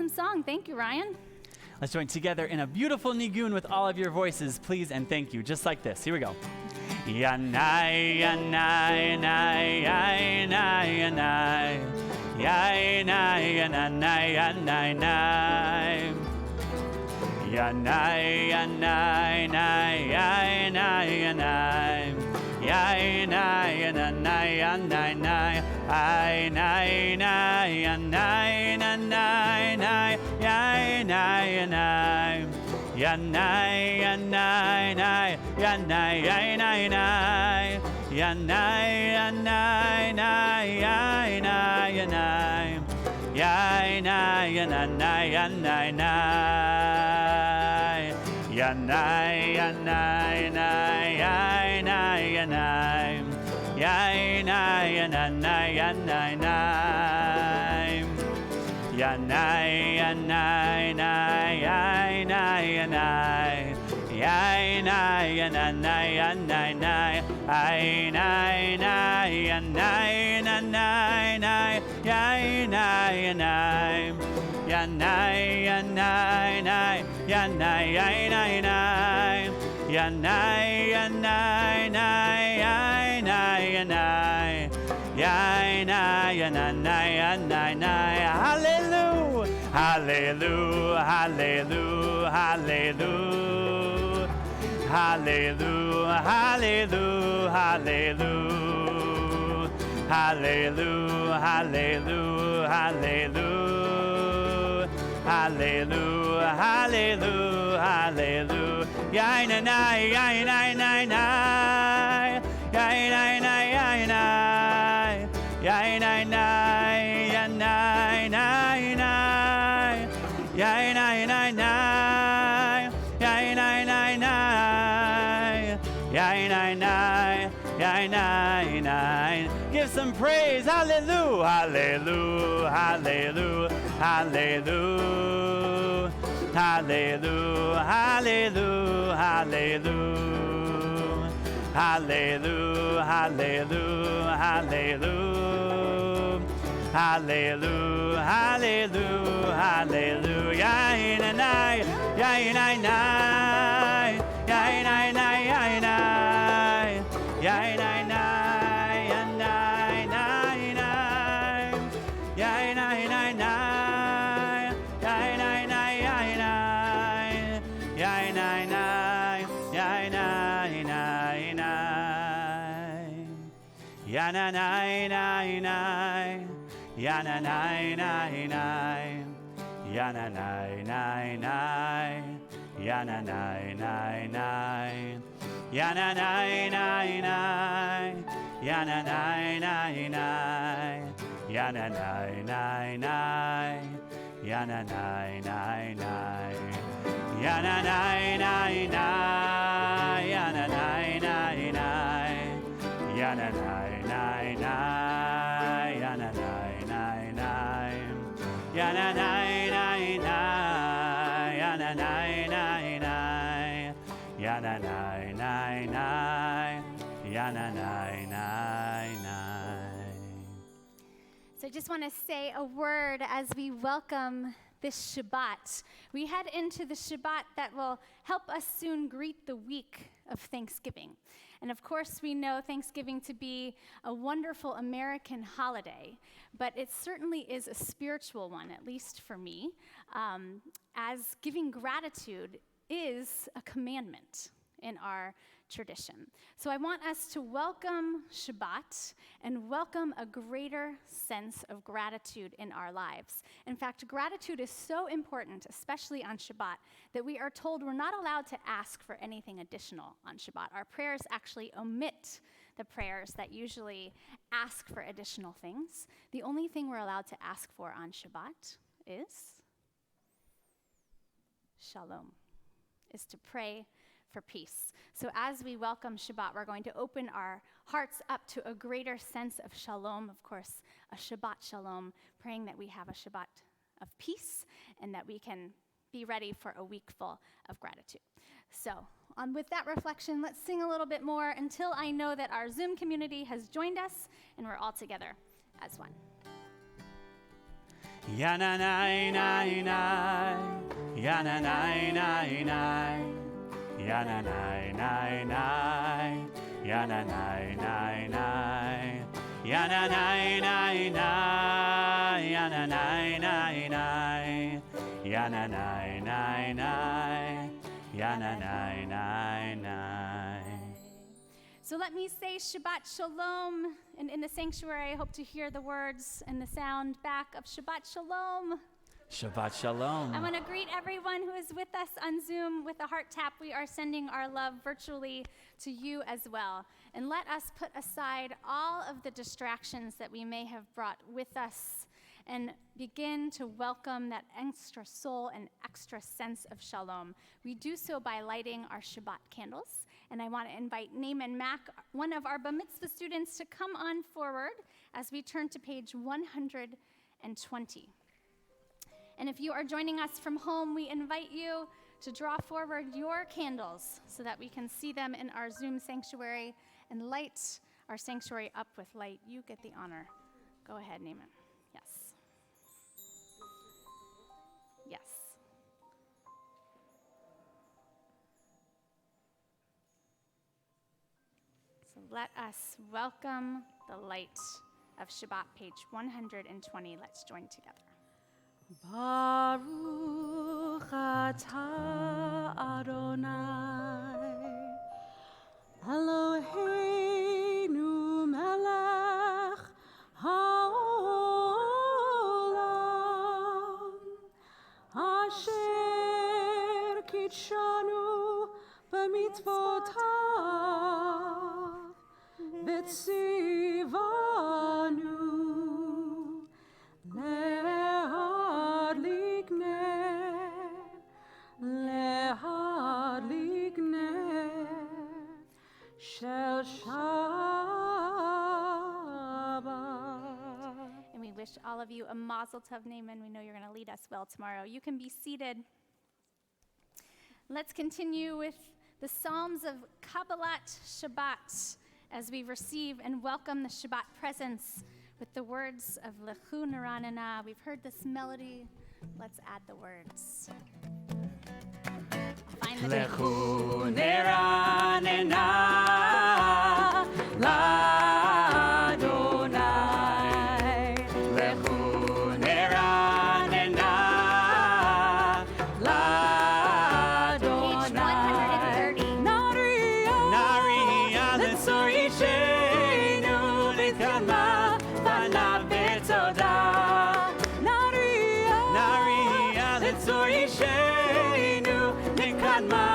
awesome song. Thank you, Ryan. Let's join together in a beautiful nigun with all of your voices, please and thank you. Just like this. Here we go. Yanai, yanai, yanai, yanai, yanai, yanai, yanai, yanai, yanai. Yanai, yanai, yanai, yanai, yanai. Yanai, yanai, yanai, yanai. Yanai, yanai, yanai, yanai, yanai, yanai. Yanai, yanai, yanai, yanai, yanai, yanai. Yanai, yanai, yanai, yanai, yanai. Yanai, yanai, yanai, yanai. Yanai, yanai, yanai, yanai, yanai. Yanai, yanai, yanai, yanai. Yanai, yanai, yanai, yanai, yanai. Yanai, yanai, yanai, yanai. Yanai, yanai, yanai, yanai, yanai. Yanai, yanai. Yanai, yanai, yanai, yanai, yanai, yanai. Yanai, yanai, yanai, yanai, yanai. Yanai, yanai, yanai, yanai. Hallelujah, hallelujah, hallelujah, hallelujah. Hallelujah, hallelujah, hallelujah. Hallelujah, hallelujah, hallelujah. Hallelujah, hallelujah, hallelujah. Yainai, yainai, yainai. Yainai, yainai. Yainai, yainai, yainai. Yainai, yainai. Yainai, yainai. Yainai, yainai. Give some praise. Hallelujah, hallelujah, hallelujah, hallelujah. Hallelujah, hallelujah, hallelujah. Hallelujah, hallelujah, hallelujah. Hallelujah, hallelujah, hallelujah. Yainai, yainai, yainai. Yainai, yainai. Yainai, yainai, yainai. Yainai, yainai. Yainai, yainai. Yainai, yainai, yainai. Yananai, nai. Yananai, nai. Yananai, nai. Yananai, nai. Yananai, nai. Yananai, nai. Yananai, nai. Yananai, nai. Yananai, nai. Yananai, nai. Yananai, nai. Yananai, nai. Yananai, nai. Yananai, nai. Yananai, nai. Yananai, nai. So I just want to say a word as we welcome this Shabbat. We head into the Shabbat that will help us soon greet the week of Thanksgiving. And of course, we know Thanksgiving to be a wonderful American holiday, but it certainly is a spiritual one, at least for me, as giving gratitude is a commandment in our tradition. So I want us to welcome Shabbat and welcome a greater sense of gratitude in our lives. In fact, gratitude is so important, especially on Shabbat, that we are told we're not allowed to ask for anything additional on Shabbat. Our prayers actually omit the prayers that usually ask for additional things. The only thing we're allowed to ask for on Shabbat is shalom, is to pray for peace. So as we welcome Shabbat, we're going to open our hearts up to a greater sense of shalom, of course, a Shabbat shalom, praying that we have a Shabbat of peace and that we can be ready for a week full of gratitude. So with that reflection, let's sing a little bit more until I know that our Zoom community has joined us and we're all together as one. Yananai nai nai, yananai nai nai, yananai nai nai, yananai nai nai, yananai nai nai, yananai nai nai, yananai nai nai, yananai nai nai. So let me say Shabbat Shalom. And in the sanctuary, I hope to hear the words and the sound back of Shabbat Shalom. Shabbat Shalom. I want to greet everyone who is with us on Zoom with a heart tap. We are sending our love virtually to you as well. And let us put aside all of the distractions that we may have brought with us and begin to welcome that extra soul and extra sense of shalom. We do so by lighting our Shabbat candles. And I want to invite Naaman Mack, one of our Bar Mitzvah students, to come on forward as we turn to page 120. And if you are joining us from home, we invite you to draw forward your candles so that we can see them in our Zoom sanctuary and light our sanctuary up with light. You get the honor. Go ahead, Naaman. Yes. Yes. So let us welcome the light of Shabbat, page 120. Let's join together. Baruch atah Adonai Eloheinu melech haolam asher kitshanu b'mitzvotav v'tzivanu Shel Shabbat. And we wish all of you a mazel tov, Naaman. We know you're going to lead us well tomorrow. You can be seated. Let's continue with the Psalms of Kabbalat Shabbat as we receive and welcome the Shabbat presence with the words of Lechu Neranena. We've heard this melody. Let's add the words. Lechu neranena l'Adonai. Lechu neranena l'Adonai. Page 130. Nariya l'tzor yishenu l'kama fanav b'todah. Nariya l'tzor yishenu l'kama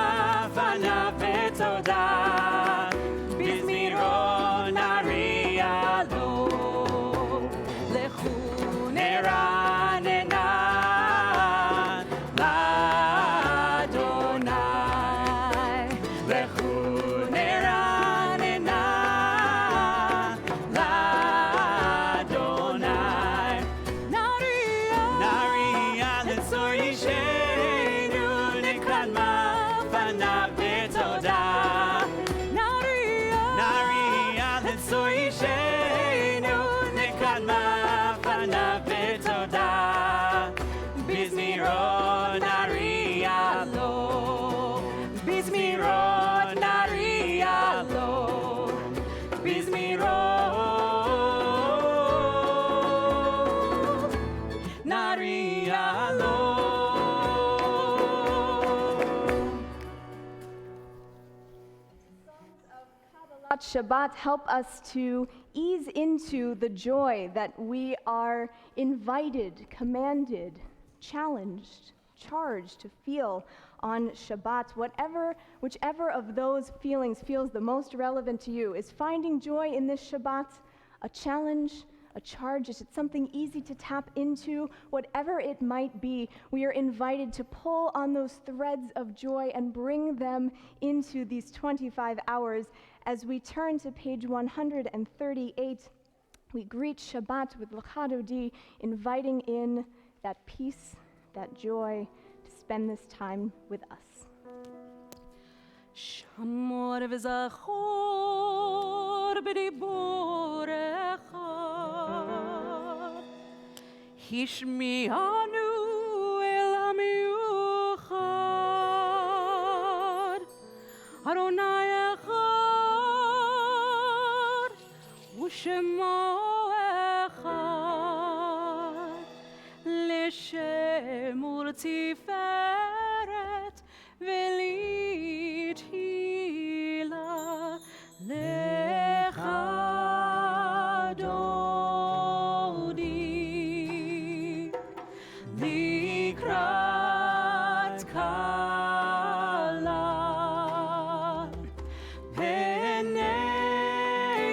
fanav b'todah. Bizmiro nariya lo. Lechu Neranena l'Adonai. Lechu neranena l'Adonai. Nariya l'tzor yishenu l'kama fanav b'todah. Nariya l'tzor yishenu l'kama fanav b'todah. Bizmiro nariya lo. Bizmiro nariya lo. Bizmiro nariya lo. Shabbat help us to ease into the joy that we are invited, commanded, challenged, charged to feel on Shabbat. Whichever of those feelings feels the most relevant to you. Is finding joy in this Shabbat a challenge, a charge? Is it something easy to tap into? Whatever it might be, we are invited to pull on those threads of joy and bring them into these 25 hours. As we turn to page 138, we greet Shabbat with Lecha Dodi, inviting in that peace, that joy, to spend this time with us. Shamor v'zachor b'diborecha השמיענו אל המיוחד, אדוני אחד ושמו אחד, לשם ולתפארת ולתהילה לך דודי, לקראת כלה פני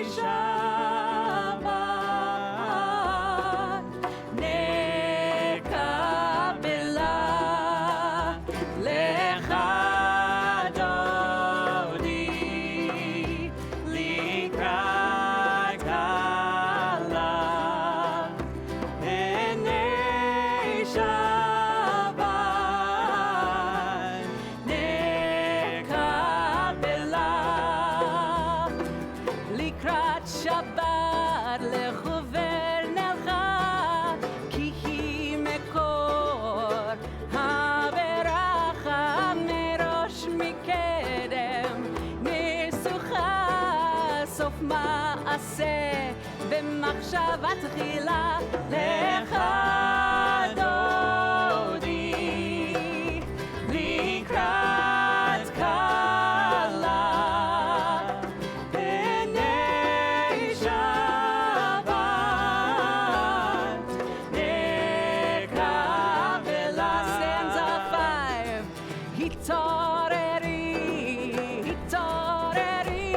שבת נקבלה לך דודי, לקראת כלה פני שבת נקבלה, לקראת שבת לכוון לך, כי היא מקור הברכה, מראש מקדם ניסוחה, סוף מעשה במחשבה תחילה לך דודי, לקראת כלה פני שבת נקבלה. Stanza 5, התעוררי, התעוררי,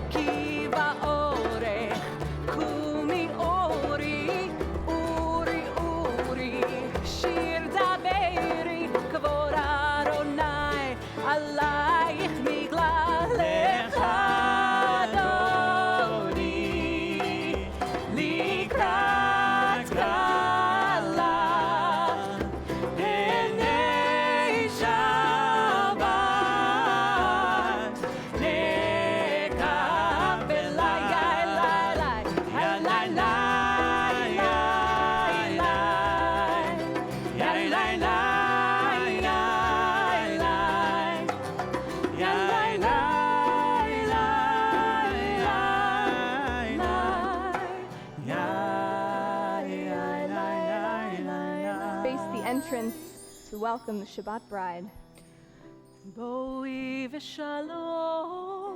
כי באורך קומי אורי, אורי, אורי, שיר דברי, כבוד אדוני עלייך נגלה לך דודי, לקראת כלה פני שבת נקבלה. Face the entrance to welcome the Shabbat bride. בואי ושלום,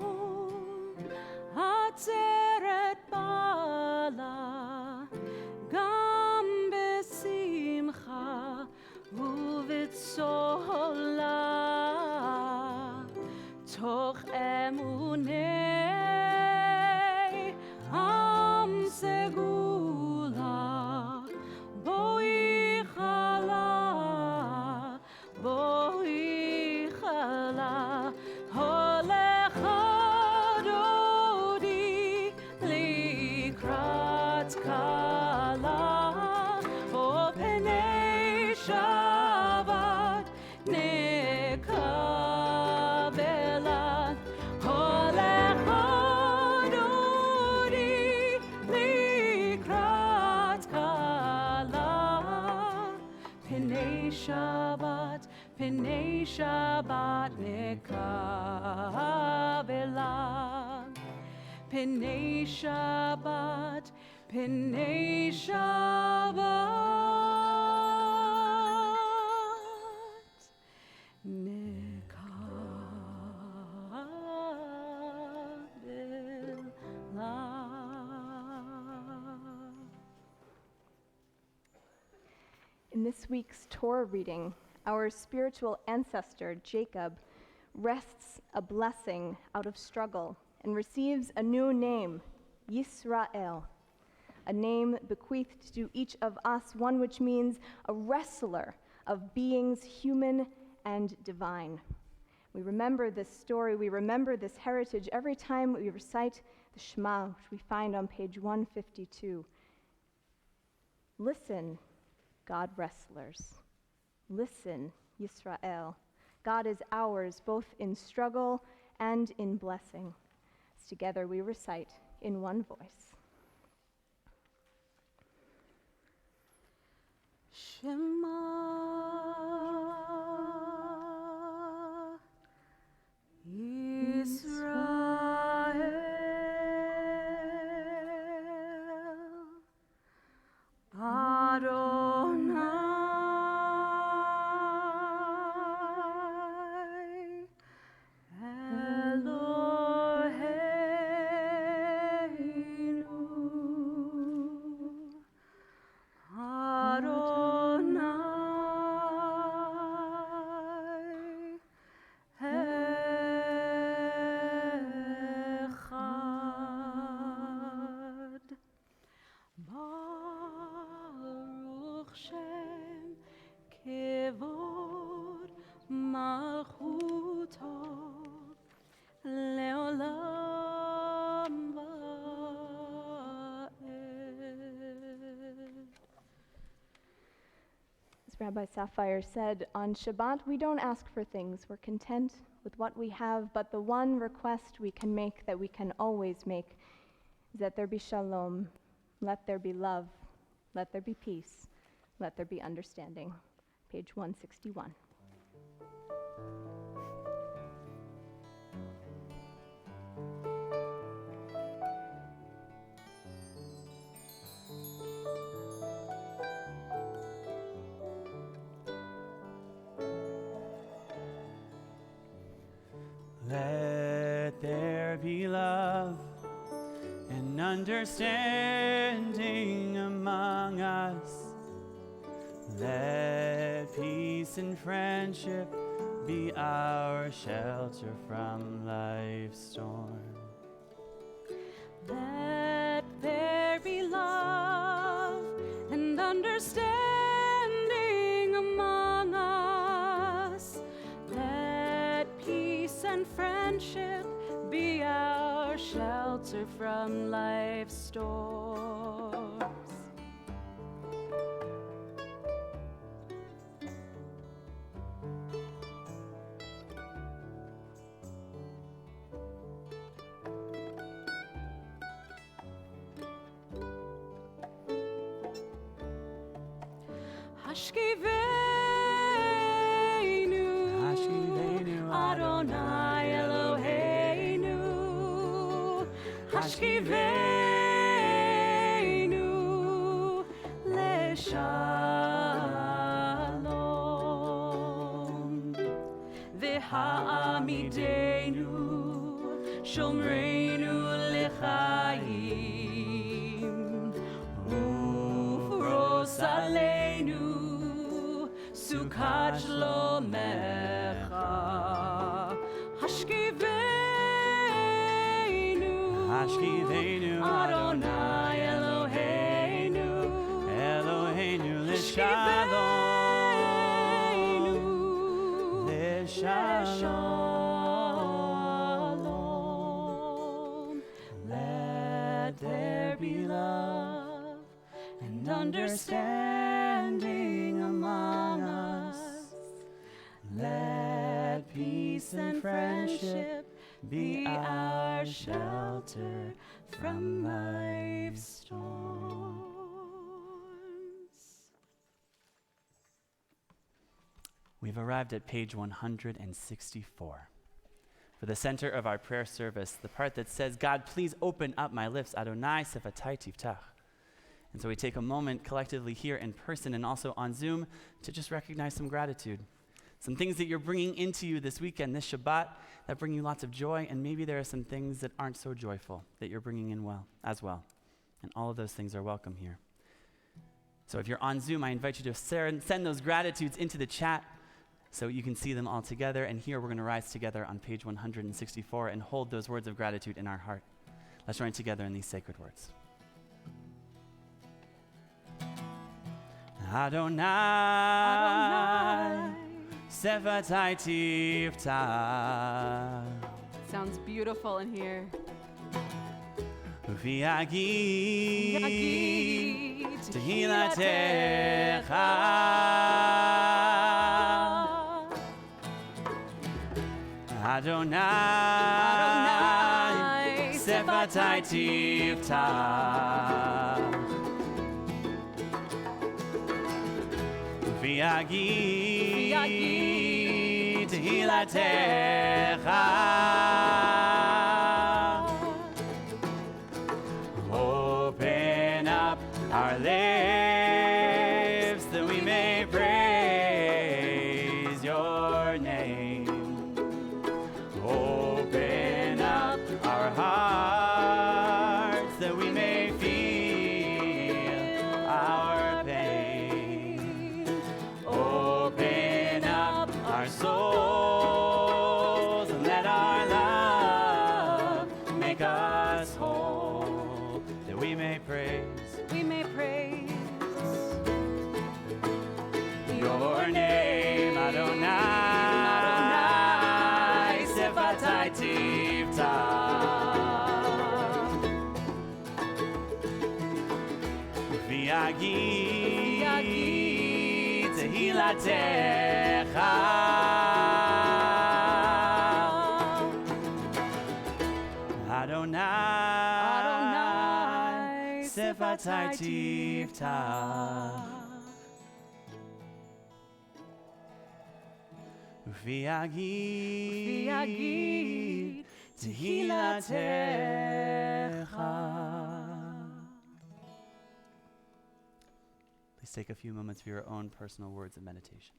עצרת בעלה, גם בשמחה ובצהלה, תוך אמוני עם סגולה. בואי חלה, בואי חלה, הולך דודי, לקראת כלה, או פני שבת נקבלה. הולך דודי, לקראת כלה, פני שבת, פני שבת נקבלה. פני שבת, פני שבת נקבלה. In this week's Torah reading, our spiritual ancestor, Jacob, wrests a blessing out of struggle and receives a new name, Yisrael, a name bequeathed to each of us, one which means a wrestler of beings human and divine. We remember this story, we remember this heritage every time we recite the Shema, which we find on page 152. Listen, God wrestlers. Listen, Yisrael. God is ours, both in struggle and in blessing. As together we recite in one voice. Shema Israel Adonai Eloheinu Adonai Echad. Baruch Shem Kevod Malchuto Leolam Va'ed. As Rabbi Sapphire said, on Shabbat we don't ask for things. We're content with what we have, but the one request we can make, that we can always make, is that there be shalom, let there be love, let there be peace, let there be understanding. Page 161. Let there be love and understanding among us. Let peace and friendship be our shelter from life's storm. Let there be love and understanding among us. Let peace and friendship be our shelter from life's storms. Hashkivenu Adonai Eloheinu Hashkivenu Leshalom V'ha'amidenu Shomreinu L'chaim Ufros Aleinu Sukkot Shlomecha Hashkivenu Adonai Eloheinu Eloheinu l'shalom, Shalom. Let there be love and understanding among us. Let peace and friendship be our shelter from life's storms. We've arrived at page 164. For the center of our prayer service, the part that says, God, please open up my lips, Adonai sefatai tiftach. And so we take a moment collectively here in person and also on Zoom to just recognize some gratitude. Some things that you're bringing into you this weekend, this Shabbat, that bring you lots of joy, and maybe there are some things that aren't so joyful that you're bringing in as well. And all of those things are welcome here. So if you're on Zoom, I invite you to send those gratitudes into the chat so you can see them all together. And here we're going to rise together on page 164 and hold those words of gratitude in our heart. Let's join together in these sacred words. Adonai, sefatai tiftach. Sounds beautiful in here. Ufi yagid Yagid tehilatecha. Adonai, sefatai tiftach. ויגיד תהילתך. Open up our lips that we may praise your name. Open up our hearts that we may feel our pain. Open up our souls and let our love make us whole, that we may praise your name, Adonai, Sefatai Tivtah. V'yagid tehilatecha. Adonai, Sefatai Tivtah. V'yagid tehilatecha. Please take a few moments for your own personal words of meditation.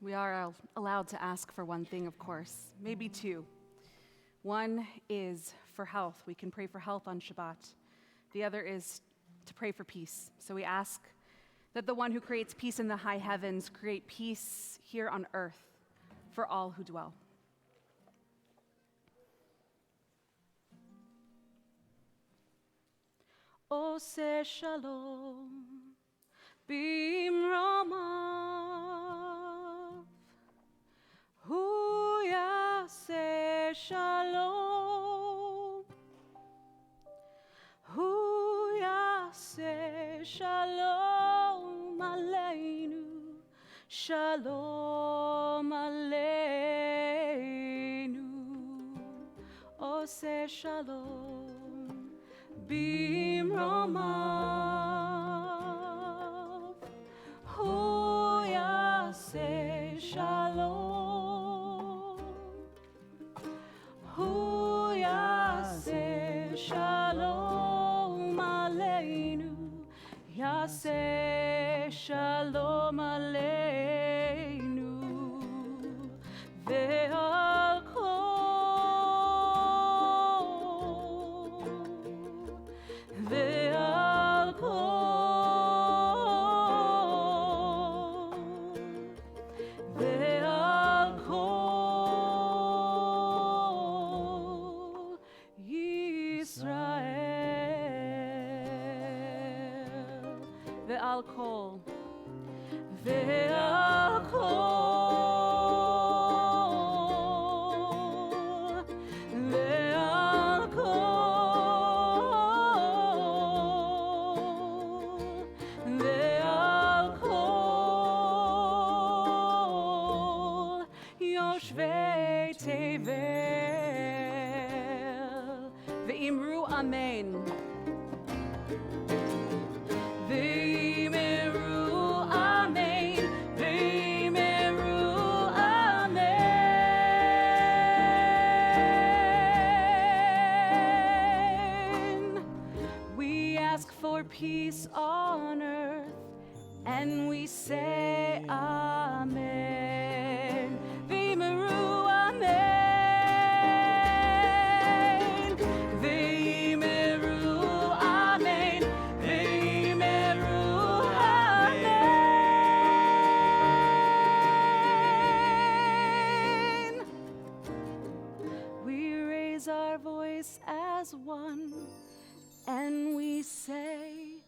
We are allowed to ask for one thing, of course, maybe two. One is for health. We can pray for health on Shabbat. The other is to pray for peace. So we ask that the one who creates peace in the high heavens create peace here on earth for all who dwell. Ose shalom bimromav, hu yaseh shalom, hu yaseh shalom aleinu, shalom aleinu, ose shalom bimromav, hu yaseh shalom, hu yaseh shalom aleinu, yaseh shalom aleinu, ve'al kol, ve'al kol, ve'al kol Yisrael, ve'al kol, ve'al kol, ve'al kol, ve'al kol yoshvei tevel, ve'imru amen. Ve'imru amen, ve'imru amen, for peace on earth, and we say Amen. V'yimeru Amen. V'yimeru Amen. V'yimeru Amen. We raise our voice as one, and we say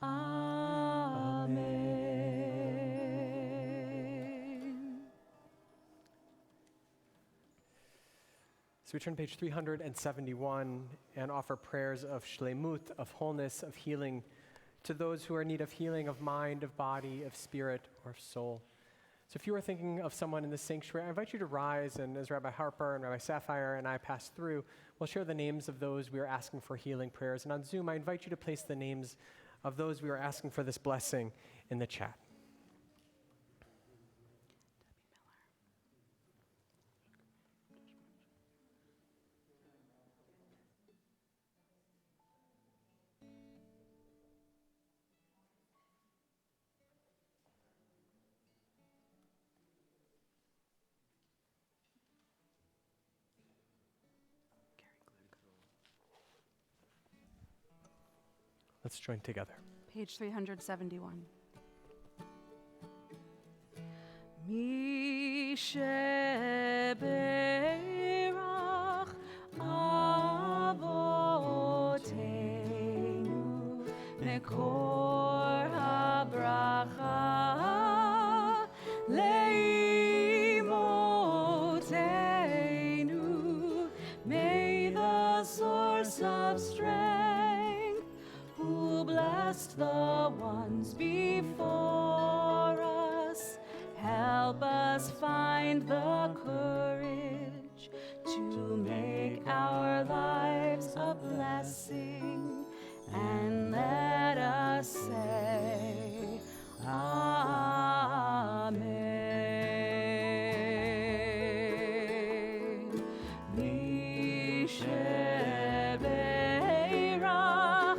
Amen. So we turn to page 371 and offer prayers of shlemut, of wholeness, of healing to those who are in need of healing of mind, of body, of spirit, or of soul. So if you are thinking of someone in the sanctuary, I invite you to rise, and as Rabbi Harper and Rabbi Sapphire and I pass through, we'll share the names of those we are asking for healing prayers. And on Zoom, I invite you to place the names of those we are asking for this blessing in the chat. Let's join together. Page 371. Mi sheberach avoteinu mekor habracha leimotenu. May the source of strength, who blessed the ones before us, help us find the courage to make our lives a blessing, and let us say Amen. Misheberach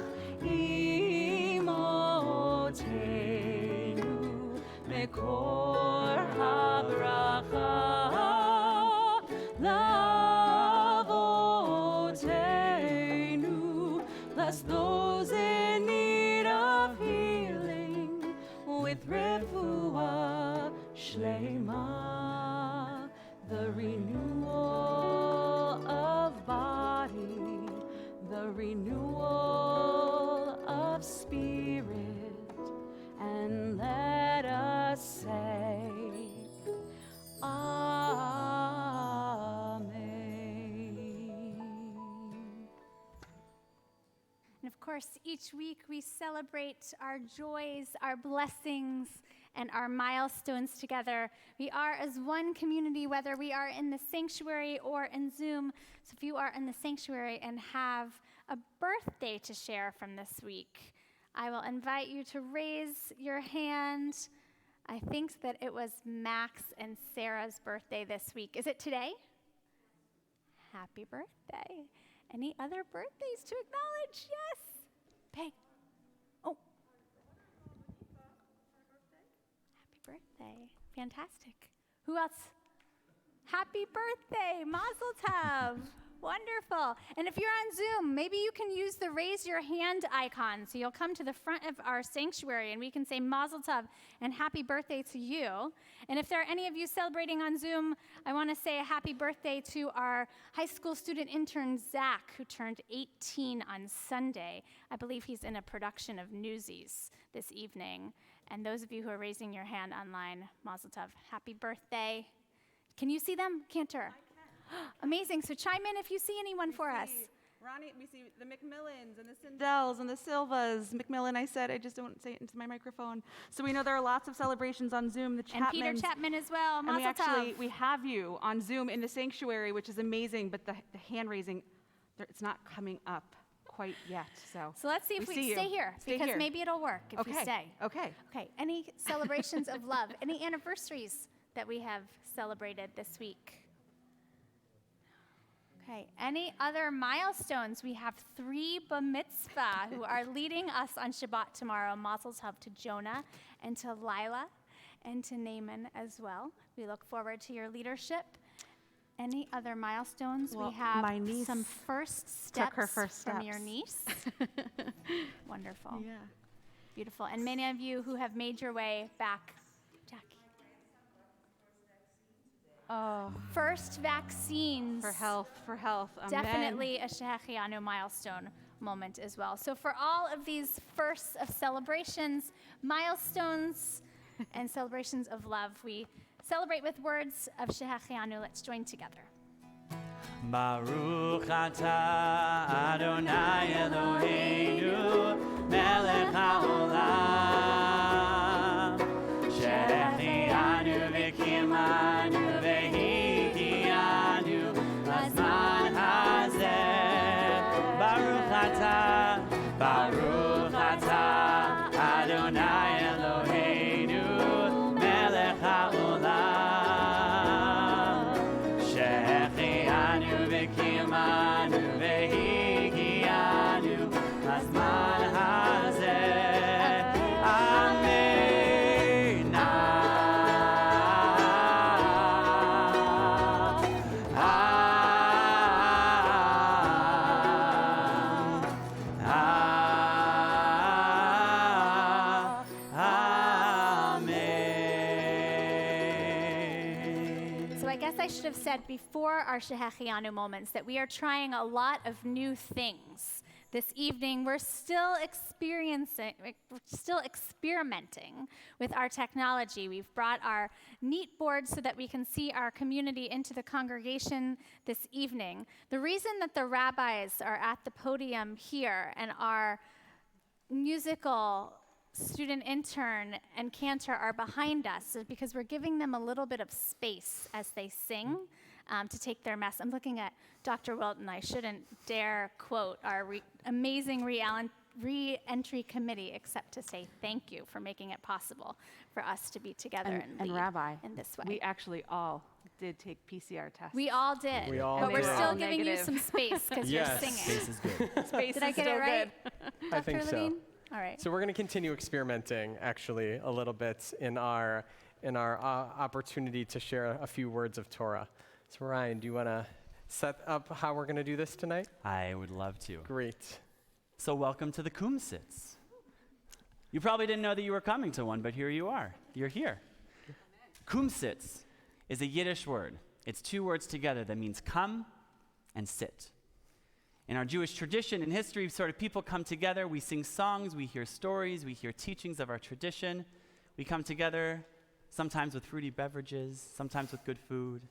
imotenu mekor habracha lavotenu. Bless those in need of healing with refuah shlema, the renewal of body, the renewal of spirit, and let us say Amen. And of course, each week we celebrate our joys, our blessings, and our milestones together. We are as one community, whether we are in the sanctuary or in Zoom. So if you are in the sanctuary and have a birthday to share from this week, I will invite you to raise your hand. I think that it was Max and Sarah's birthday this week. Is it today? Happy birthday. Any other birthdays to acknowledge? Yes. Peg. Oh. Happy birthday. Fantastic. Who else? Happy birthday. Mazel tov. Wonderful. And if you're on Zoom, maybe you can use the raise your hand icon. So you'll come to the front of our sanctuary and we can say Mazel tov and happy birthday to you. And if there are any of you celebrating on Zoom, I want to say a happy birthday to our high school student intern, Zach, who turned 18 on Sunday. I believe he's in a production of Newsies this evening. And those of you who are raising your hand online, Mazel tov. Happy birthday. Can you see them, Cantor? Amazing. So chime in if you see anyone for us. Ronnie, we see the McMillans and the Sindells and the Silvas. McMillan, I said, I just don't say it into my microphone. So we know there are lots of celebrations on Zoom. The And Peter Chapman as well. And we Mazel actually, tov. we have you on Zoom in the sanctuary, which is amazing, but the hand raising, it's not coming up quite yet. So So let's see if we we see you. stay here, Stay because here. maybe it'll work if you stay. Okay. Okay, any celebrations of love? Any anniversaries that we have celebrated this week? Okay, any other milestones? We have 3 bar mitzvah who are leading us on Shabbat tomorrow. Mazel tov to Jonah and to Lila and to Naaman as well. We look forward to your leadership. Any other milestones? Well, We have my niece some first steps her first from your steps. niece. Wonderful. Yeah. Beautiful. And many of you who have made your way back. Jackie. Oh, First vaccines. for health. Amen. Definitely a Shehechianu milestone moment as well. So for all of these firsts of celebrations, milestones, and celebrations of love, we celebrate with words of Shehechianu. Let's join together. Baruch atah Adonai Eloheinu melech haolam shehechianu v'kimanu v'hikianu b'zman hazeh Baruch atah Adonai Eloheinu melech haolam shehechianu v'kimanu v'hikianu b'zman hazeh Amen. Amen. So I guess I should have said before our Shehechianu moments that we are trying a lot of new things. This evening, we're still experimenting with our technology. We've brought our neat boards so that we can see our community into the congregation this evening. The reason that the rabbis are at the podium here and our musical student intern and cantor are behind us is because we're giving them a little bit of space as they sing to take their mess. I'm looking at Dr. Wilton. I shouldn't dare quote our amazing re-entry committee except to say thank you for making it possible for us to be together and lead Rabbi, in this way. we actually all did take PCR tests. We all did. We all but we're did. still All giving you negative. some space because Yes. you're Space singing. is good. Space Did I is get it still right? good. I Dr. think so. Levine? All right. So we're going to continue experimenting, actually, a little bit in our opportunity to share a few words of Torah. So Ryan, do you want to set up how we're going to do this tonight? I would love to. Great. So welcome to the Kumsitz. You probably didn't know that you were coming to one, but here you are. You're here. Kumsitz is a Yiddish word. It's 2 words together that means come and sit. In our Jewish tradition and history, sort of people come together, we sing songs, we hear stories, we hear teachings of our tradition. We come together sometimes with fruity beverages, sometimes with good food.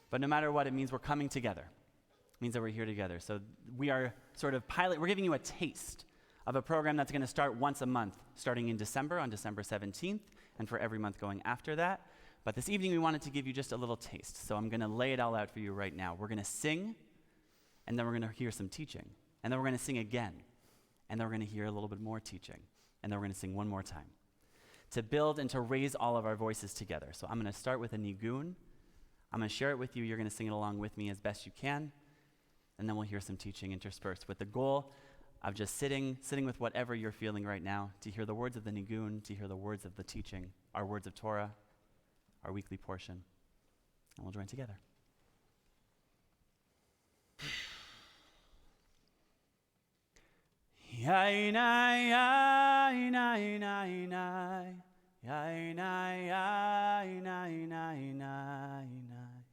But no matter what, it means we're coming together. It means that we're here together. So we are sort of we're giving you a taste of a program that's going to start once a month, starting in December, on December 17th, and for every month going after that. But this evening, we wanted to give you just a little taste. So I'm going to lay it all out for you right now. We're going to sing, and then we're going to hear some teaching. And then we're going to sing again. And then we're going to hear a little bit more teaching. And then we're going to sing one more time to build and to raise all of our voices together. So I'm going to start with a nigun. I'm going to share it with you. You're going to sing it along with me as best you can. And then we'll hear some teaching interspersed with the goal of just sitting with whatever you're feeling right now, to hear the words of the nigun, to hear the words of the teaching, our words of Torah, our weekly portion. And we'll join together. Yainai, yainai, yainai, yainai, yainai, yainai, yainai, yainai, yainai, yainai.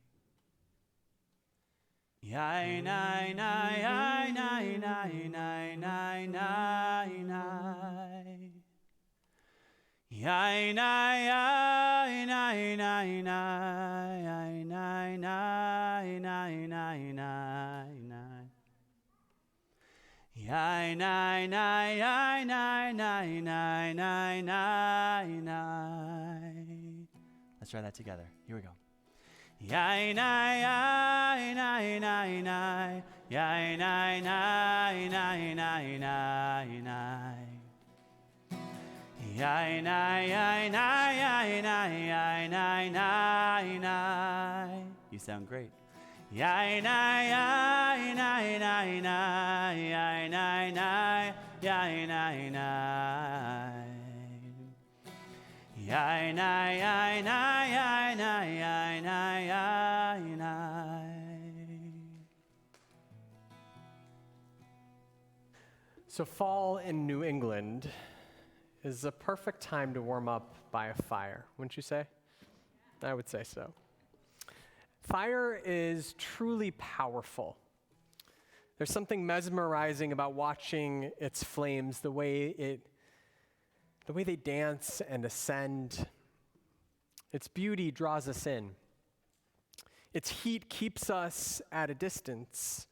Yai nai yai nai nai nai yai nai nai nai nai nai nai yai nai nai yai nai nai nai nai nai nai. Let's try that together. Here we go. Yai nai yai nai nai nai yai nai nai nai nai nai nai. Yai nai yai nai yai nai yai nai nai nai. You sound great. Yai nai yai nai nai nai yai nai nai yai nai nai yai nai yai nai yai nai yai nai yai nai. So fall in New England is a perfect time to warm up by a fire, wouldn't you say? I would say so. Fire is truly powerful. There's something mesmerizing about watching its flames, the way they dance and ascend. Its beauty draws us in. Its heat keeps us at a distance.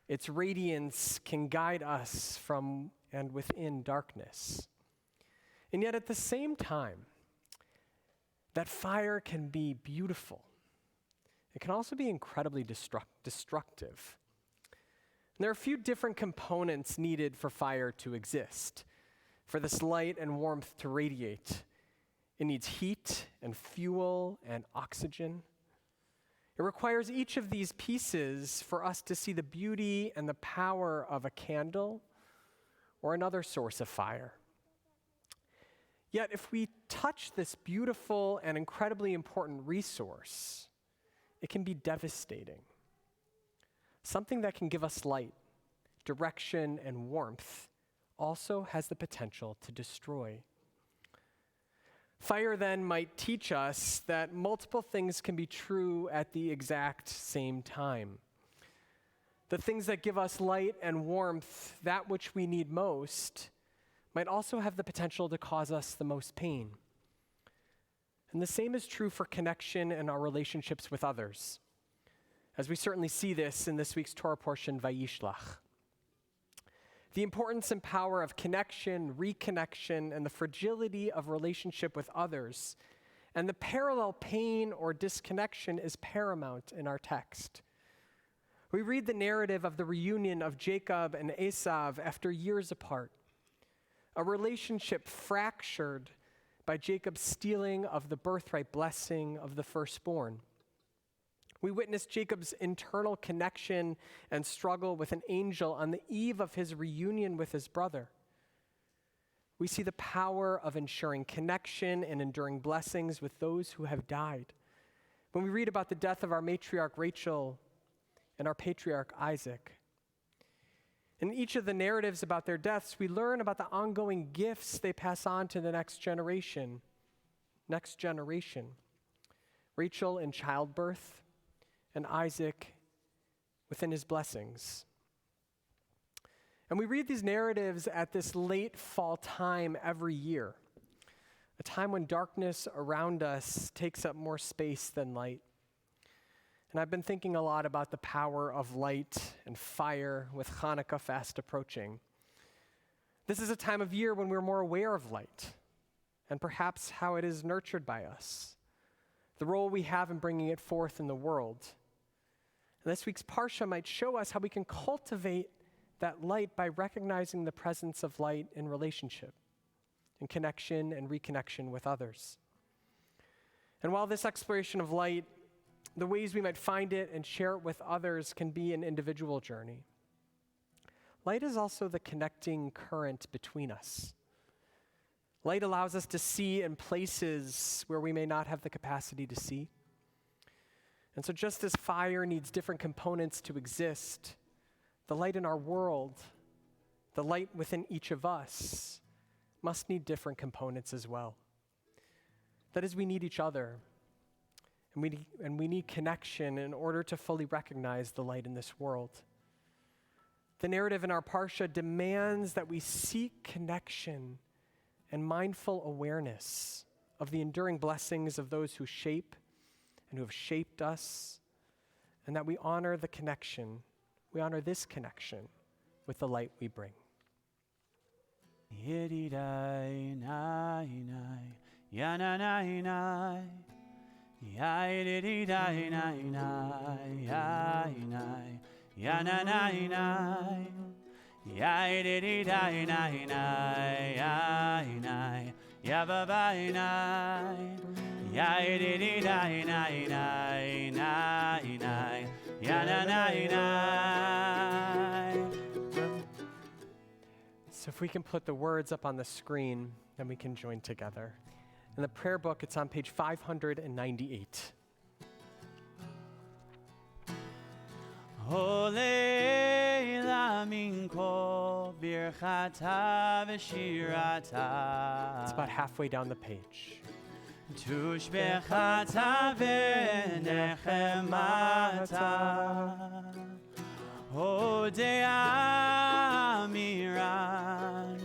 Its radiance can guide us from and within darkness. And yet at the same time, that fire can be beautiful. It can also be incredibly destructive. And there are a few different components needed for fire to exist, for this light and warmth to radiate. It needs heat and fuel and oxygen. It requires each of these pieces for us to see the beauty and the power of a candle or another source of fire. Yet if we touch this beautiful and incredibly important resource, it can be devastating. Something that can give us light, direction, and warmth also has the potential to destroy. Fire then might teach us that multiple things can be true at the exact same time. The things that give us light and warmth, that which we need most, might also have the potential to cause us the most pain. And the same is true for connection and our relationships with others, as we certainly see this in this week's Torah portion, Vayishlach. The importance and power of connection, reconnection, and the fragility of relationship with others, and the parallel pain or disconnection is paramount in our text. We read the narrative of the reunion of Jacob and Esav after years apart, a relationship fractured by Jacob's stealing of the birthright blessing of the firstborn. We witness Jacob's internal connection and struggle with an angel on the eve of his reunion with his brother. We see the power of ensuring connection and enduring blessings with those who have died. When we read about the death of our matriarch Rachel and our patriarch Isaac. In each of the narratives about their deaths, we learn about the ongoing gifts they pass on to the next generation. Rachel in childbirth, and Isaac within his blessings. And we read these narratives at this late fall time every year, a time when darkness around us takes up more space than light. And I've been thinking a lot about the power of light and fire with Hanukkah fast approaching. This is a time of year when we're more aware of light and perhaps how it is nurtured by us, the role we have in bringing it forth in the world. And this week's Parsha might show us how we can cultivate that light by recognizing the presence of light in relationship, in connection and reconnection with others. And while this exploration of light, the ways we might find it and share it with others can be an individual journey, light is also the connecting current between us. Light allows us to see in places where we may not have the capacity to see. And so just as fire needs different components to exist, the light in our world, the light within each of us, must need different components as well. That is, we need each other, and we need connection in order to fully recognize the light in this world. The narrative in our Parsha demands that we seek connection and mindful awareness of the enduring blessings of those who shape and who have shaped us, and that we honor the connection, we honor this connection with the light we bring. So if we can put the words up on the screen, then we can join together. In the prayer book, it's on page 598. Holela minko birchata v'shirata. It's about halfway down the page. Tushbechata v'nechemata. Hodea miran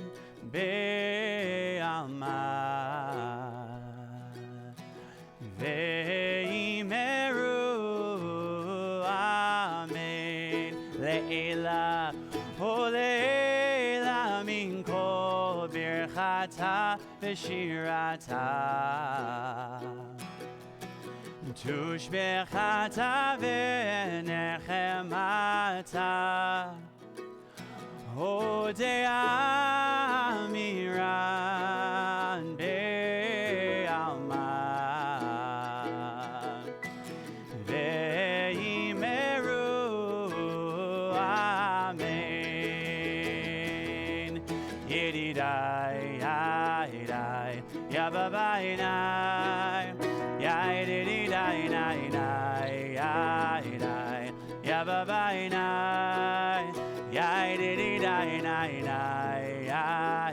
be'alma. Ve'imeru amen le'ela. Holela min kol birchata v'shirata. Tushbechata v'nechemata. Hodea miran be'alma. Ve'imeru amen. Yedidai, yedidai, yababainai. Yedidai, yedidai, yedidai, yababainai. Yedidai, yedidai,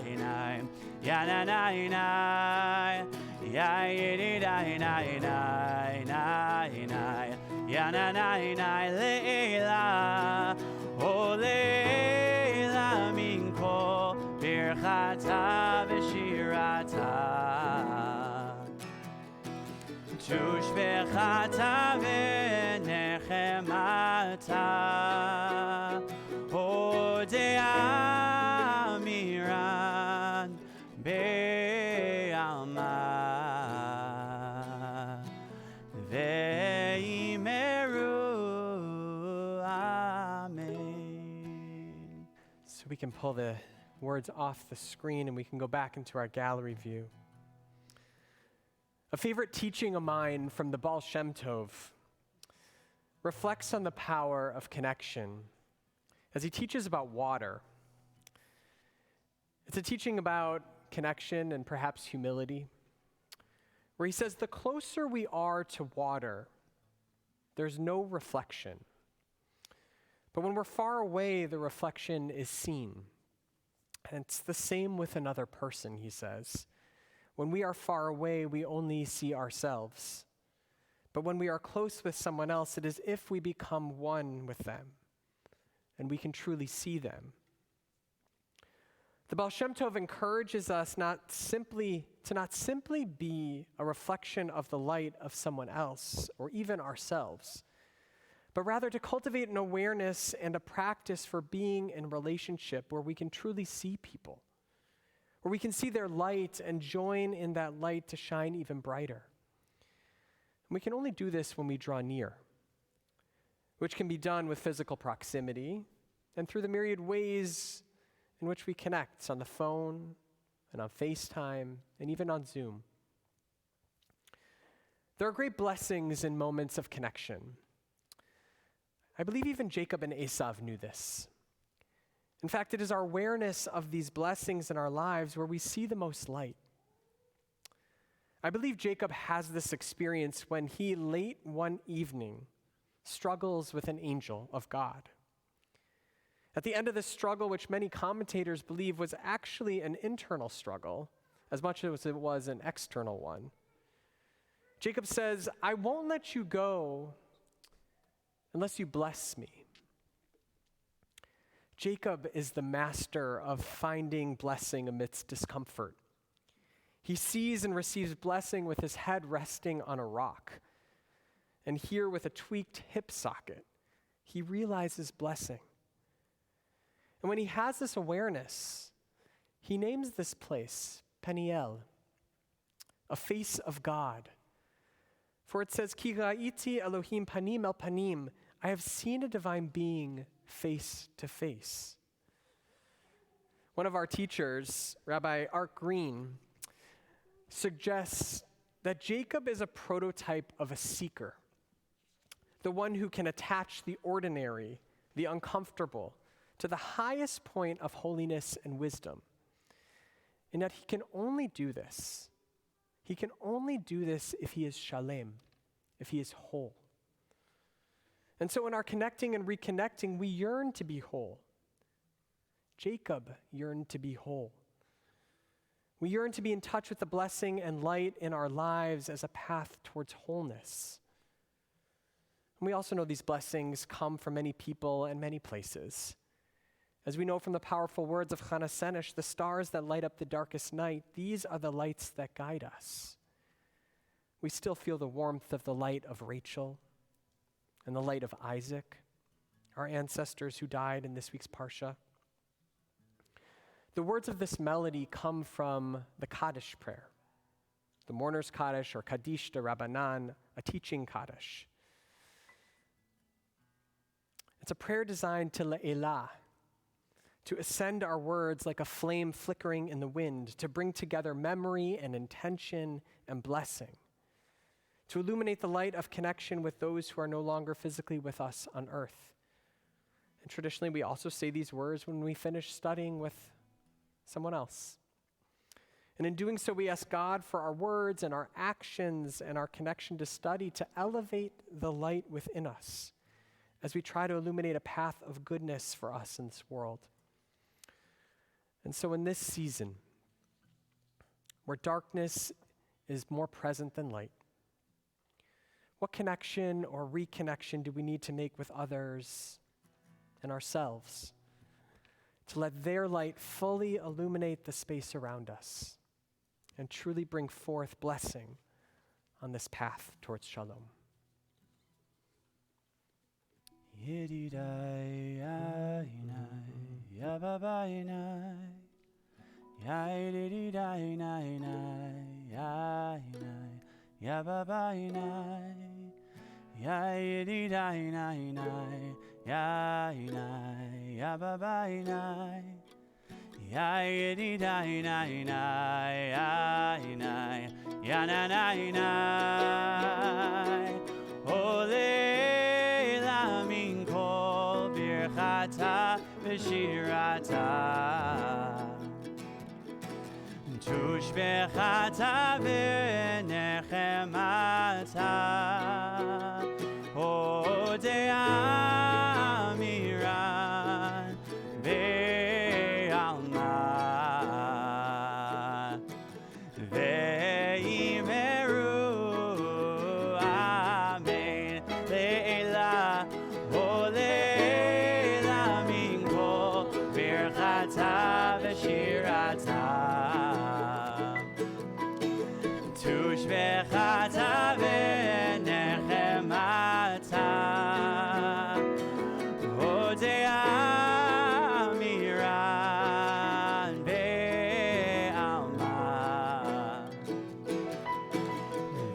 yedidai, yananainai. Yedidai, yedidai, yedidai, yananainai. Leila, oh Leila minko birchata v'shirata. Tushbechata v'nechemata. Hodea miran be'alma. Ve'imeru amen. So we can pull the words off the screen and we can go back into our gallery view. A favorite teaching of mine from the Baal Shem Tov reflects on the power of connection as he teaches about water. It's a teaching about connection and perhaps humility, where he says the closer we are to water, there's no reflection. But when we're far away, the reflection is seen. And it's the same with another person, he says. When we are far away, we only see ourselves. But when we are close with someone else, it is as if we become one with them, and we can truly see them. The Baal Shem Tov encourages us to not simply be a reflection of the light of someone else, or even ourselves, but rather to cultivate an awareness and a practice for being in relationship where we can truly see people, where we can see their light and join in that light to shine even brighter. And we can only do this when we draw near, which can be done with physical proximity and through the myriad ways in which we connect on the phone and on FaceTime and even on Zoom. There are great blessings in moments of connection. I believe even Jacob and Esav knew this. In fact, it is our awareness of these blessings in our lives where we see the most light. I believe Jacob has this experience when he, late one evening, struggles with an angel of God. At the end of this struggle, which many commentators believe was actually an internal struggle, as much as it was an external one, Jacob says, "I won't let you go unless you bless me." Jacob is the master of finding blessing amidst discomfort. He sees and receives blessing with his head resting on a rock. And here, with a tweaked hip socket, he realizes blessing. And when he has this awareness, he names this place Peniel, a face of God. For it says, Ki ra'iti Elohim panim el panim, I have seen a divine being face to face. One of our teachers, Rabbi Art Green, suggests that Jacob is a prototype of a seeker. the one who can attach the ordinary, the uncomfortable, to the highest point of holiness and wisdom. And yet he can only do this. He can only do this if he is shalem, if he is whole. And so in our connecting and reconnecting, we yearn to be whole. Jacob yearned to be whole. We yearn to be in touch with the blessing and light in our lives as a path towards wholeness. And we also know these blessings come from many people and many places. As we know from the powerful words of Chana Senesh, the stars that light up the darkest night, these are the lights that guide us. We still feel the warmth of the light of Rachel and the light of Isaac, our ancestors who died in this week's Parsha. The words of this melody come from the Kaddish prayer, the mourner's Kaddish or Kaddish de Rabbanan, a teaching Kaddish. It's a prayer designed to le'elah, to ascend our words like a flame flickering in the wind, to bring together memory and intention and blessing, to illuminate the light of connection with those who are no longer physically with us on earth. And traditionally, we also say these words when we finish studying with someone else. And in doing so, we ask God for our words and our actions and our connection to study to elevate the light within us as we try to illuminate a path of goodness for us in this world. And so in this season, where darkness is more present than light, what connection or reconnection do we need to make with others and ourselves to let their light fully illuminate the space around us and truly bring forth blessing on this path towards shalom? Tushbechata v'nechemata Odei amiran ve'alma ve'imeru amen le'ela Oleila min kol birchata v'shirata Tushbechata v'nechemata Odei amiran ve'alma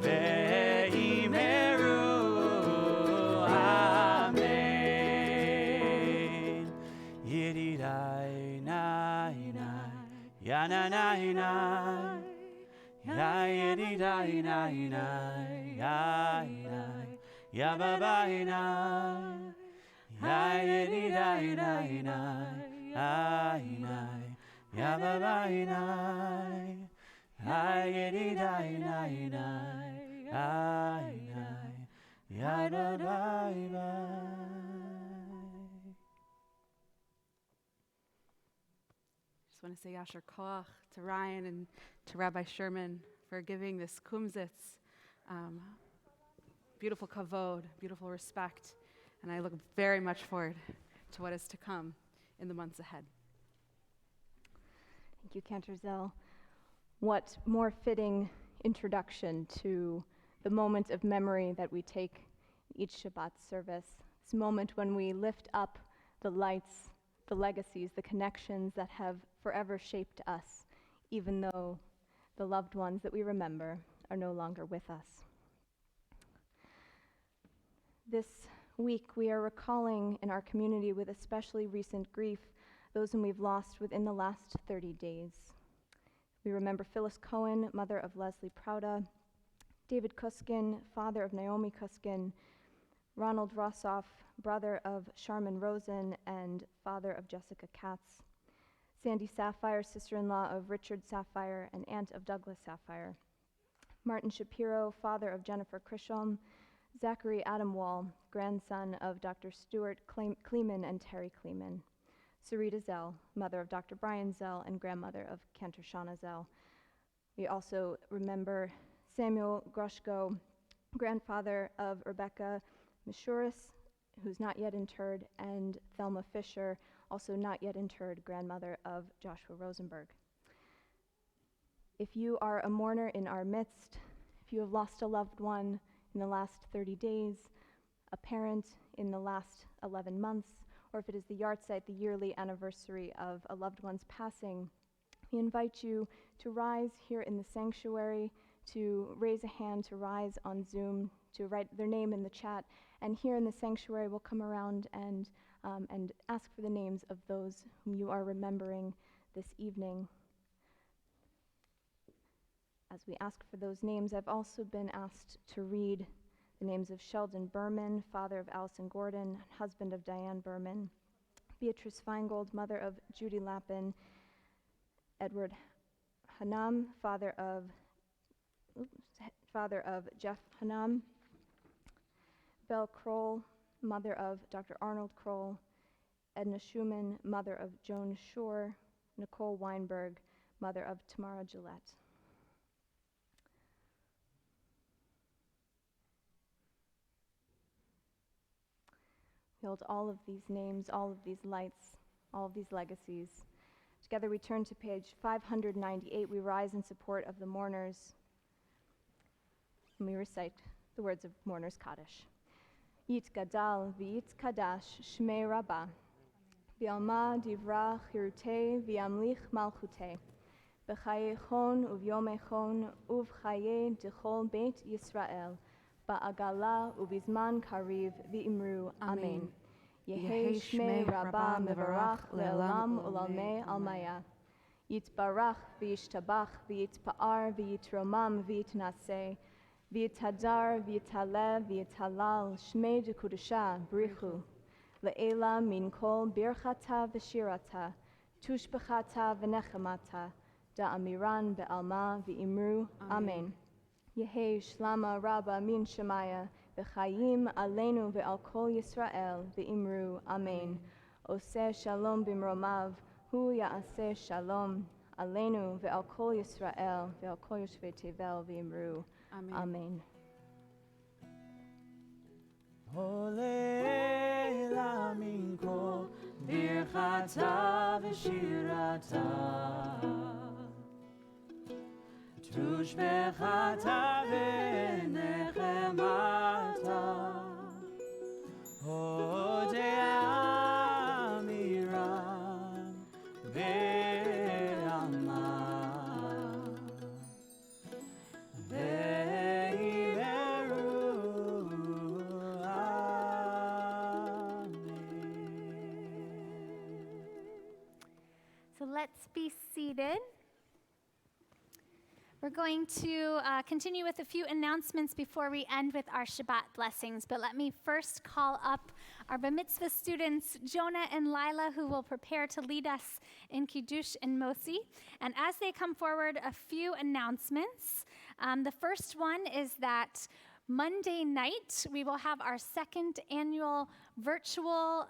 ve'imeru amen Yididai nai nai yananai nai Yai dai nai nai yai nai yababai nai Yai dai nai nai yai nai yababai nai Yai dai nai nai yai nai yababai nai. Just want to say Yasher Koach to Ryan and to Rabbi Sherman for giving this kumzitz. Beautiful kavod, beautiful respect, and I look very much forward to what is to come in the months ahead. Thank you, Cantor Zell. What more fitting introduction to the moment of memory that we take each Shabbat service. This moment when we lift up the lights, the legacies, the connections that have forever shaped us, even though the loved ones that we remember are no longer with us. This week, we are recalling in our community with especially recent grief those whom we've lost within the last 30 days. We remember Phyllis Cohen, mother of Leslie Prouda, David Kuskin, father of Naomi Kuskin, Ronald Rossoff, brother of Sharman Rosen and father of Jessica Katz. Sandy Sapphire, sister-in-law of Richard Sapphire and aunt of Douglas Sapphire. Martin Shapiro, father of Jennifer Krishom. Zachary Adamwall, grandson of Dr. Stuart Kleeman and Terry Kleeman. Sarita Zell, mother of Dr. Brian Zell and grandmother of Cantor Shauna Zell. We also remember Samuel Groshko, grandfather of Rebecca Mishuris, who's not yet interred, and Thelma Fisher, also not yet interred, grandmother of Joshua Rosenberg. If you are a mourner in our midst, if you have lost a loved one in the last 30 days, a parent in the last 11 months, or if it is the yahrzeit, the yearly anniversary of a loved one's passing, we invite you to rise here in the sanctuary, to raise a hand, to rise on Zoom, to write their name in the chat, and here in the sanctuary we'll come around and ask for the names of those whom you are remembering this evening. As we ask for those names, I've also been asked to read the names of Sheldon Berman, father of Allison Gordon, husband of Diane Berman, Beatrice Feingold, mother of Judy Lappin, Edward Hanam, father of Jeff Hanam, Belle Kroll, mother of Dr. Arnold Kroll, Edna Schumann, mother of Joan Shore, Nicole Weinberg, mother of Tamara Gillette. We hold all of these names, all of these lights, all of these legacies. Together we turn to page 598. We rise in support of the mourners, and we recite the words of Mourners Kaddish. Yit gadal v'yit kadash shmei rabbah, v'alma divra chirutei v'yamlich malchutei, b'chaye chon uvyome chon uvchaye dechol beit Yisrael, ba'agala ubizman kariv v'imru amen. Yehi shmei rabbah mevarach le'olam ulalmei almaya. Yitbarach v'yishtabach v'yitpa'ar v'yitromam v'yitnaseh, v'yitadar v'yitaleh v'yitalal shmei dekudusha brichu. Le'ela min kol birchata v'shirata, tushbechata v'nechemata, da'amiran be'alma v'imru amen. Yehi shlama rabba min shemaya, v'chayim aleinu ve'al kol Yisrael v'imru amen. Oseh shalom bimromav, hu ya'aseh shalom aleinu ve'al kol Yisrael ve'al kol yoshvei tevel v'imru amen. Olela min kol birchata v'shirata, tushbechata v'nechemata, hodei amiran be'alma, ve'imeru amen. So let's be seated. We're going to continue with a few announcements before we end with our Shabbat blessings. But let me first call up our Bar Mitzvah students, Jonah and Lila, who will prepare to lead us in Kiddush and Mosi. And as they come forward, a few announcements. The first one is that Monday night, we will have our second annual virtual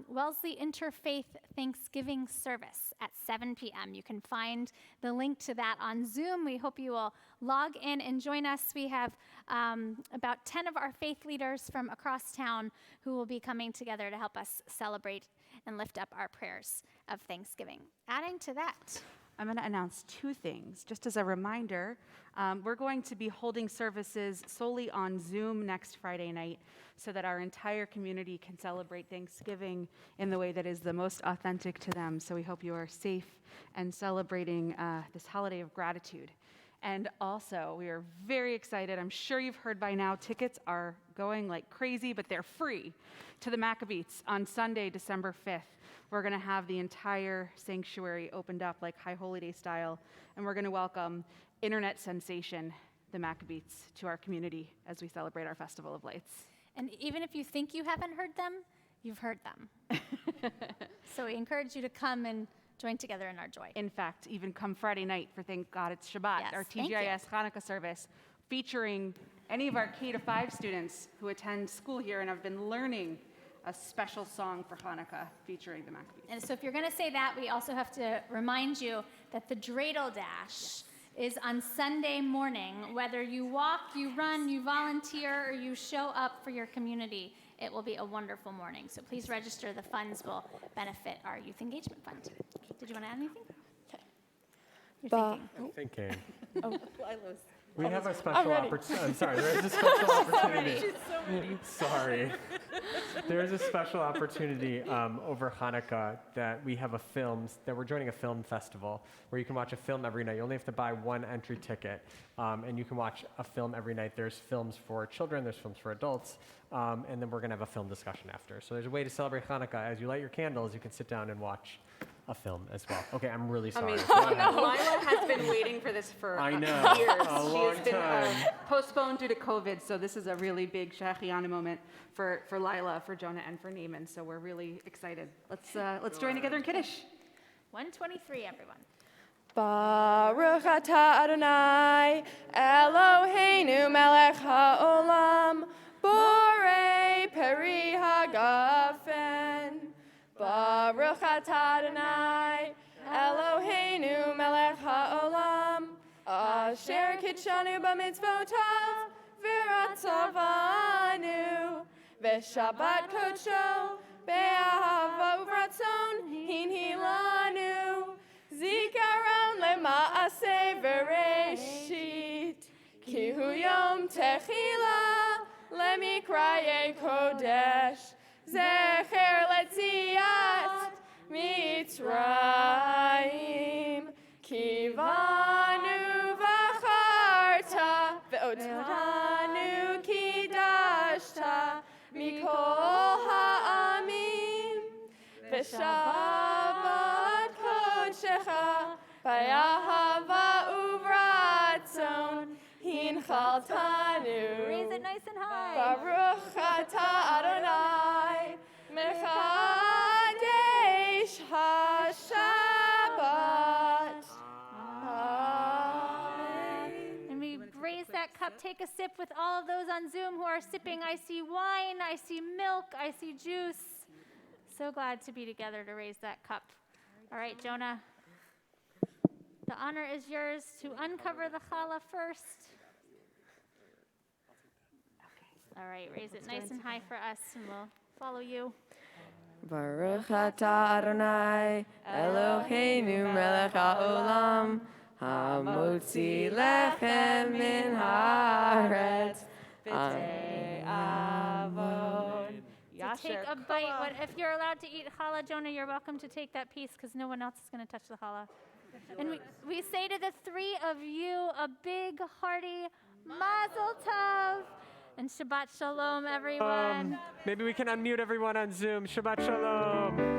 Wellesley Interfaith Thanksgiving service at 7 p.m. You can find the link to that on Zoom. We hope you will log in and join us. We have about 10 of our faith leaders from across town who will be coming together to help us celebrate and lift up our prayers of Thanksgiving. Adding to that, I'm going to announce two things. Just as a reminder, we're going to be holding services solely on Zoom next Friday night so that our entire community can celebrate Thanksgiving in the way that is the most authentic to them. So we hope you are safe and celebrating this holiday of gratitude. And also, we are very excited. I'm sure you've heard by now, tickets are going like crazy, but they're free to the Maccabees on Sunday, December 5th. We're going to have the entire sanctuary opened up like High Holy Day style, and we're going to welcome internet sensation, the Maccabees, to our community as we celebrate our Festival of Lights. And even if you think you haven't heard them, you've heard them. So we encourage you to come and join together in our joy. In fact, even come Friday night for Thank God It's Shabbat, Yes, our thank you. TGIS Hanukkah service, featuring any of our K-5 students who attend school here and have been learning a special song for Hanukkah featuring the Maccabees. And so if you're going to say that, we also have to remind you that the Dreidel Dash is on Sunday morning. Whether you walk, you run, you volunteer, or you show up for your community, it will be a wonderful morning. So please register. The funds will benefit our Youth Engagement Fund. Did you want to add anything? You're thinking. Thinking. We have a special opportunity. I'm sorry, there is a special opportunity. Sorry. There's a special opportunity over Hanukkah that we have that we're joining a film festival where you can watch a film every night. You only have to buy one entry ticket, and you can watch a film every night. There's films for children, there's films for adults, and then we're going to have a film discussion after. So there's a way to celebrate Hanukkah. As you light your candles, you can sit down and watch a film as well. Okay, I'm really sorry. Lila has been waiting for this for I know, years. a long She has been time. postponed due to COVID, so this is a really big Shachiana moment for Lila, for Jonah, and for Naaman. So we're really excited. Let's join together in Kiddush. 123, everyone. Baruch atah Adonai, Eloheinu melech haolam, borei peri hagafen. Baruch atah Adonai, Eloheinu melech haolam, asher kitshanu b'mitzvotav, v'ratzavanu, v'shabbat kodsho, be'ahava uvratzon, hinhilanu, zikaron lema'aseh v'reshit, ki hu yom techila, lemikraye kodesh, zecher letziat Mitzrayim, kivanu v'acharta, ve'otanu kidashta, mikol ha'amim, v'shabbat kodshecha, v'yahava uvratzon, hinchaltanu. Raise it nice and high. Baruch atah Adonai, mechadesh hashabbat. Amen. And we raise that cup, take a sip with all of those on Zoom who are sipping. I see wine, I see milk, I see juice. So glad to be together to raise that cup. All right, Jonah, the honor is yours to uncover the challah first. All right, raise it nice and high for us, and we'll follow you. Baruch atah Adonai, Eloheinu melech haolam, hamotzi lechem min haaretz, b'tei avod. To take a bite. If you're allowed to eat challah, Jonah, you're welcome to take that piece because no one else is going to touch the challah. And we say to the three of you a big, hearty mazel tov. And Shabbat Shalom, everyone. Maybe we can unmute everyone on Zoom. Shabbat Shalom.